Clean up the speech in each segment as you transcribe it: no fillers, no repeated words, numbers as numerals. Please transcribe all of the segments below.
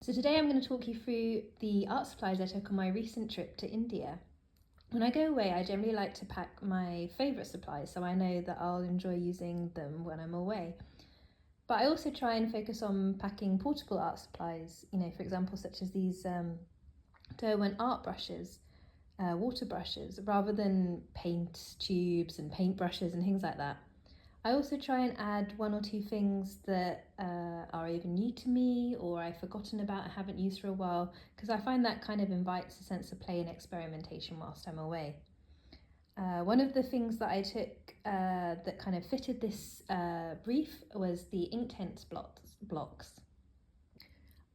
So today I'm going to talk you through the art supplies I took on my recent trip to India. When I go away, I generally like to pack my favourite supplies so I know that I'll enjoy using them when I'm away. But I also try and focus on packing portable art supplies, for example, such as these Derwent art brushes, water brushes, rather than paint tubes and paint brushes and things like that. I also try and add one or two things that are either new to me or I've forgotten about and haven't used for a while, because I find that kind of invites a sense of play and experimentation whilst I'm away. One of the things that I took that kind of fitted this brief was the Inktense blocks.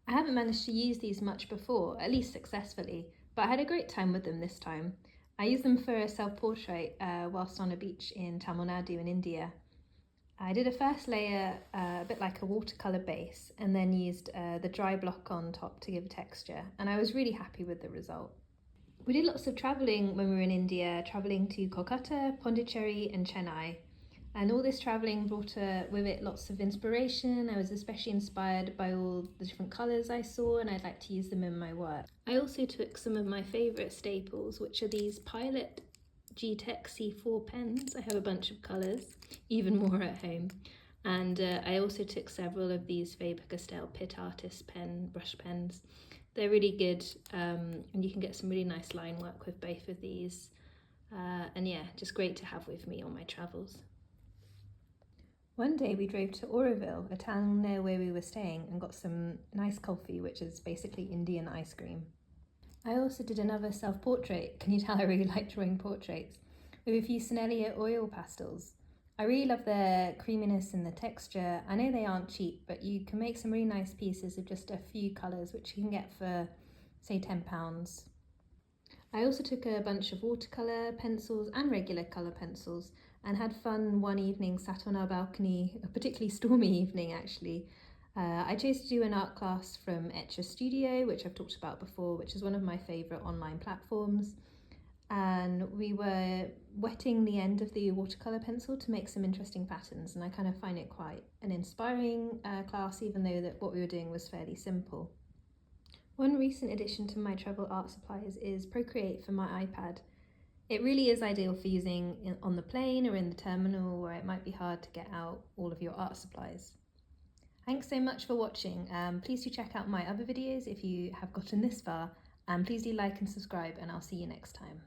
I haven't managed to use these much before, at least successfully, but I had a great time with them this time. I used them for a self-portrait whilst on a beach in Tamil Nadu in India. I did a first layer a bit like a watercolour base and then used the dry block on top to give texture, and I was really happy with the result. We did lots of travelling when we were in India, travelling to Kolkata, Pondicherry and Chennai, and all this travelling brought with it lots of inspiration. I was especially inspired by all the different colours I saw, and I'd like to use them in my work. I also took some of my favourite staples, which are these Pilot G-Tech C4 pens. I have a bunch of colours, even more at home. And I also took several of these Faber-Castell Pitt Artist brush pens. They're really good, and you can get some really nice line work with both of these. And yeah, just great to have with me on my travels. One day we drove to Oroville, a town near where we were staying, and got some nice kulfi, which is basically Indian ice cream. I also did another self-portrait. Can you tell I really like drawing portraits? With a few Sennelier Oil Pastels. I really love their creaminess and the texture. I know they aren't cheap, but you can make some really nice pieces of just a few colours, which you can get for, say, £10. I also took a bunch of watercolour pencils and regular colour pencils and had fun one evening sat on our balcony, a particularly stormy evening actually. I chose to do an art class from Etcher Studio, which I've talked about before, which is one of my favourite online platforms. And we were wetting the end of the watercolour pencil to make some interesting patterns, and I kind of find it quite an inspiring class, even though that what we were doing was fairly simple. One recent addition to my travel art supplies is Procreate for my iPad. It really is ideal for using on the plane or in the terminal where it might be hard to get out all of your art supplies. Thanks so much for watching. Please do check out my other videos if you have gotten this far, and please do like and subscribe, and I'll see you next time.